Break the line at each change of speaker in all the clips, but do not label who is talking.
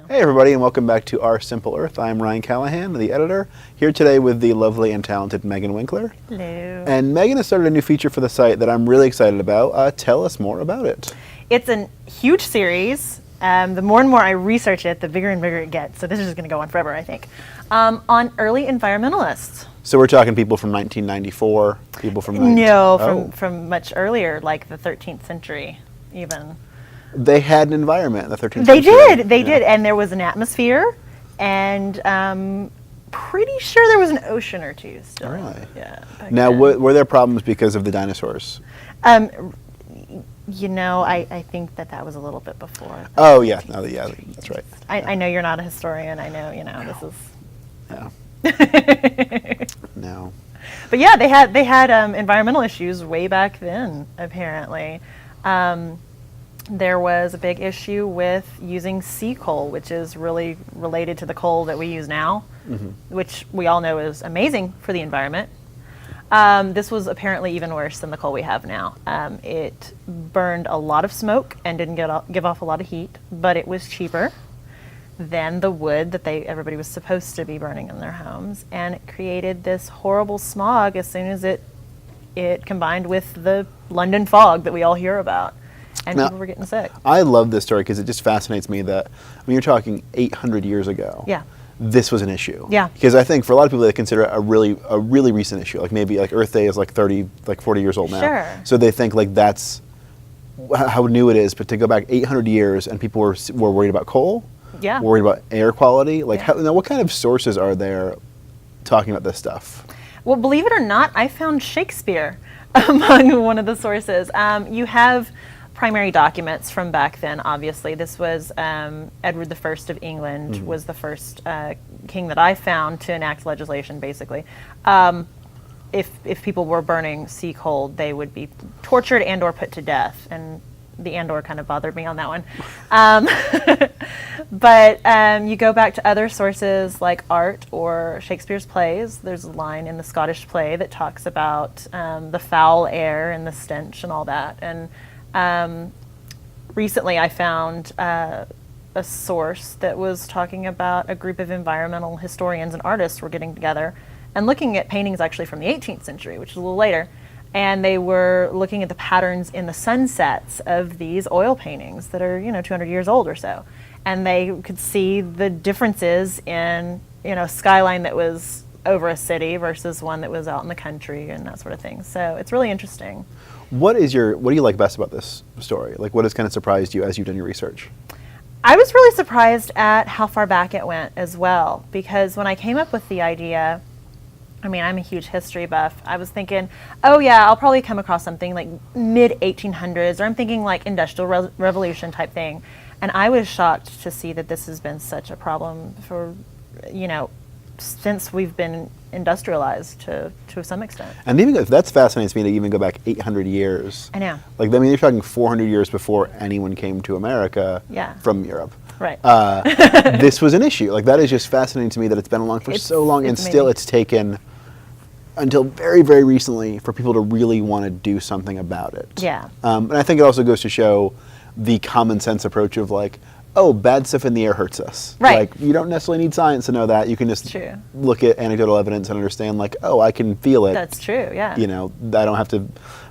Hey everybody, and welcome back to Our Simple Earth. I'm Ryan Callahan, the editor, here today with the lovely and talented Megan Winkler.
Hello.
And Megan has started a new feature for the site that I'm really excited about. Tell us more about it.
It's a huge series. The more and more I research it, the bigger and bigger it gets. So this is just going to go on forever, I think. On early environmentalists.
So we're talking people from 1994, people from...
From much earlier, like the 13th century, even.
They had an environment in the 13th
They
century.
They did. And there was an atmosphere, and pretty sure there was an ocean or two still.
Really?
Yeah.
Now, were there problems because of the dinosaurs?
I think that was a little bit before.
Oh, yeah. Yeah, that's right.
I know you're not a historian. I know, this is...
Yeah. No.
But yeah, they had environmental issues way back then, apparently. There was a big issue with using sea coal, which is really related to the coal that we use now, which we all know is amazing for the environment. This was apparently even worse than the coal we have now. It burned a lot of smoke and didn't give off a lot of heat, but it was cheaper than the wood that everybody was supposed to be burning in their homes, and it created this horrible smog as soon as it combined with the London fog that we all hear about. And people were getting sick.
I love this story because it just fascinates me that when you're talking 800 years ago, this was an issue.
Yeah.
Because I think for a lot of people they consider it a really recent issue. Like maybe like Earth Day is like 40 years old now.
Sure.
So they think like that's how new it is. But to go back 800 years and people were worried about coal, worried about air quality. Like now what kind of sources are there talking about this stuff?
Well, believe it or not, I found Shakespeare among one of the sources. You have primary documents from back then, obviously. This was Edward I of England was the first king that I found to enact legislation, basically. If people were burning sea coal, they would be tortured and or put to death. And the and or kind of bothered me on that one. But you go back to other sources like art or Shakespeare's plays. There's a line in the Scottish play that talks about the foul air and the stench and all that. And recently I found a source that was talking about a group of environmental historians and artists were getting together and looking at paintings actually from the 18th century, which is a little later, and they were looking at the patterns in the sunsets of these oil paintings that are 200 years old or so, and they could see the differences in a skyline that was over a city versus one that was out in the country and that sort of thing. So it's really interesting.
What do you like best about this story? Like, what has kind of surprised you as you've done your research?
I was really surprised at how far back it went as well, because when I came up with the idea, I'm a huge history buff. I was thinking, oh yeah, I'll probably come across something like mid-1800s, or I'm thinking like Industrial Revolution type thing. And I was shocked to see that this has been such a problem for, since we've been industrialized to some extent.
And even that fascinates me to even go back 800 years.
I know.
Like, you're talking 400 years before anyone came to America from Europe.
Right.
This was an issue. Like, that is just fascinating to me that it's been along for so long, and still it's taken until very, very recently for people to really want to do something about it.
Yeah.
And I think it also goes to show the common sense approach of like, oh, bad stuff in the air hurts us.
Right.
Like, you don't necessarily need science to know that. You can just look at anecdotal evidence and understand, like, oh, I can feel it.
That's true, yeah.
I don't have to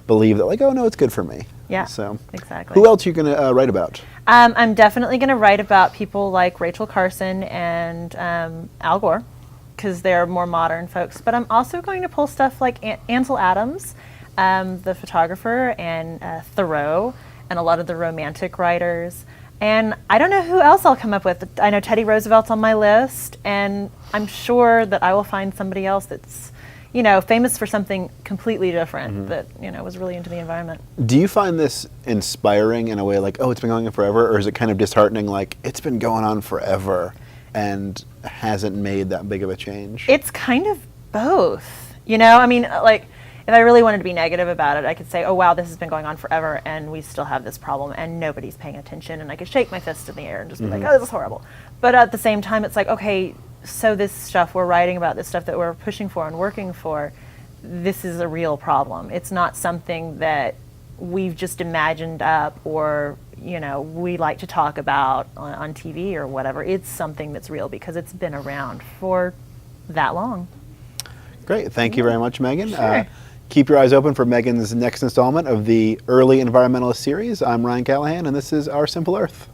believe that, like, oh, no, it's good for me.
Yeah,
so,
exactly.
Who else are you going to write about?
I'm definitely going to write about people like Rachel Carson and Al Gore, because they're more modern folks. But I'm also going to pull stuff like Ansel Adams, the photographer, and Thoreau, and a lot of the romantic writers. And I don't know who else I'll come up with. I know Teddy Roosevelt's on my list, and I'm sure that I will find somebody else that's, famous for something completely different that, was really into the environment.
Do you find this inspiring in a way like, oh, it's been going on forever, or is it kind of disheartening, like, it's been going on forever and hasn't made that big of a change?
It's kind of both, if I really wanted to be negative about it, I could say, oh, wow, this has been going on forever, and we still have this problem, and nobody's paying attention, and I could shake my fist in the air and just be like, oh, this is horrible. But at the same time, it's like, okay, so this stuff we're writing about, this stuff that we're pushing for and working for, this is a real problem. It's not something that we've just imagined up, or we like to talk about on TV or whatever. It's something that's real because it's been around for that long.
Great. Thank you very much, Megan.
Sure.
Keep your eyes open for Megan's next installment of the Early Environmentalist series. I'm Ryan Callahan, and this is Our Simple Earth.